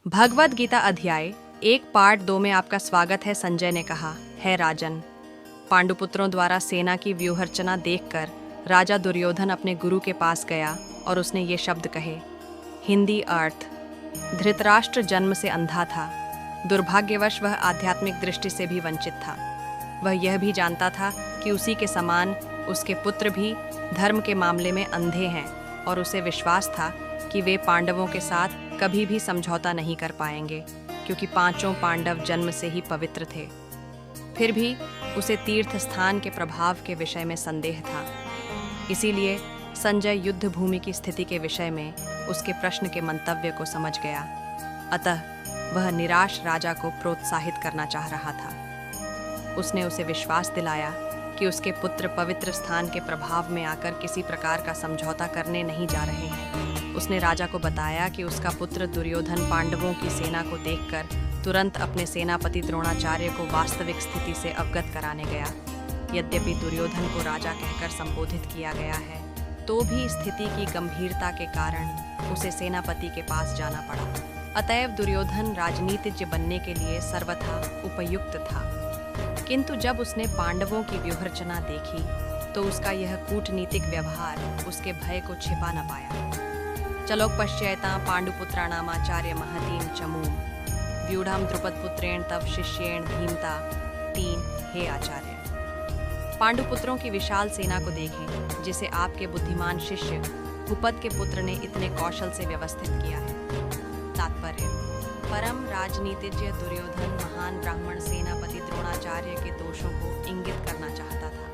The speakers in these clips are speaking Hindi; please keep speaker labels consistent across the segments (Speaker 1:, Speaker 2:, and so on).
Speaker 1: भगवद गीता अध्याय 1 पार्ट 2 में आपका स्वागत है। संजय ने कहा, है राजन, पांडुपुत्रों द्वारा सेना की व्यूहरचना देखकर राजा दुर्योधन अपने गुरु के पास गया और उसने ये शब्द कहे। हिंदी अर्थ। धृतराष्ट्र जन्म से अंधा था। दुर्भाग्यवश वह आध्यात्मिक दृष्टि से भी वंचित था। वह यह भी जानता था कि उसी के समान उसके पुत्र भी धर्म के मामले में अंधे हैं और उसे विश्वास था कि वे पांडवों के साथ कभी भी समझौता नहीं कर पाएंगे, क्योंकि पांचों पांडव जन्म से ही पवित्र थे। फिर भी उसे तीर्थ स्थान के प्रभाव के विषय में संदेह था। इसीलिए संजय युद्ध भूमि की स्थिति के विषय में उसके प्रश्न के मंतव्य को समझ गया। अतः वह निराश राजा को प्रोत्साहित करना चाह रहा था। उसने उसे विश्वास दिलाया कि उसके पुत्र पवित्र स्थान के प्रभाव में आकर किसी प्रकार का समझौता करने नहीं जा रहे हैं। उसने राजा को बताया कि उसका पुत्र दुर्योधन पांडवों की सेना को देखकर तुरंत अपने सेनापति द्रोणाचार्य को वास्तविक स्थिति से अवगत कराने गया। यद्यपि दुर्योधन को राजा कहकर संबोधित किया गया है, तो भी स्थिति की गंभीरता के कारण उसे सेनापति के पास जाना पड़ा। अतएव दुर्योधन राजनीतिज्ञ बनने के लिए सर्वथा उपयुक्त था। किंतु जब उसने पांडवों की व्यूहरचना देखी तो उसका यह कूटनीतिक व्यवहार उसके भय को छिपा न पाया। चलोक पश्येता पांडुपुत्राणामाचार्य महतीम चमूम व्यूढ़म द्रुपदपुत्रेण तव शिष्येण धीमता 3 हे आचार्य। पांडुपुत्रों की विशाल सेना को देखें, जिसे आपके बुद्धिमान शिष्य भूपद के पुत्र ने इतने कौशल से व्यवस्थित किया है। तात्पर्य: परम राजनीतिज्ञ दुर्योधन महान ब्राह्मण सेनापति द्रोणाचार्य के दोषों को इंगित करना चाहता था।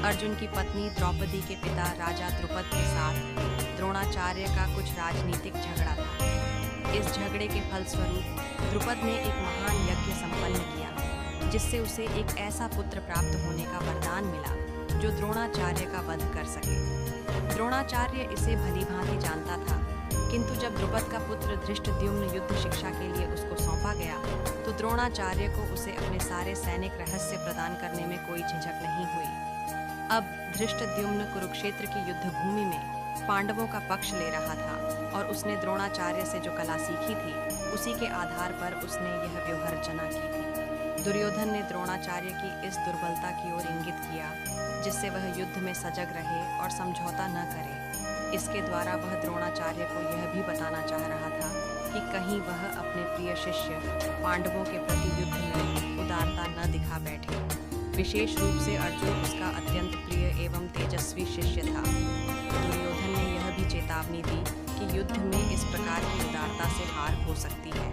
Speaker 1: अर्जुन की पत्नी द्रौपदी के पिता राजा द्रुपद के साथ द्रोणाचार्य का कुछ राजनीतिक झगड़ा था। इस झगड़े के फलस्वरूप द्रुपद ने एक महान यज्ञ संपन्न किया, जिससे उसे एक ऐसा पुत्र प्राप्त होने का वरदान मिला जो द्रोणाचार्य का वध कर सके। द्रोणाचार्य इसे भलीभांति जानता था, किंतु जब द्रुपद का पुत्र धृष्टद्युम्न युद्ध शिक्षा के लिए उसको सौंपा गया तो द्रोणाचार्य को उसे अपने सारे सैनिक रहस्य प्रदान करने में कोई झिझक नहीं हुई। अब धृष्टद्युम्न कुरुक्षेत्र की युद्ध भूमि में पांडवों का पक्ष ले रहा था और उसने द्रोणाचार्य से जो कला सीखी थी, उसी के आधार पर उसने यह व्यूहरचना की थी। दुर्योधन ने द्रोणाचार्य की इस दुर्बलता की ओर इंगित किया, जिससे वह युद्ध में सजग रहे और समझौता न करे। इसके द्वारा वह द्रोणाचार्य को यह भी बताना चाह रहा था कि कहीं वह अपने प्रिय शिष्य पांडवों के प्रति युद्ध में उदारता न दिखा बैठे। विशेष रूप से अर्जुन उसका अत्यंत प्रिय एवं तेजस्वी शिष्य था। दुर्योधन ने यह भी चेतावनी दी कि युद्ध में इस प्रकार की उदारता से हार हो सकती है।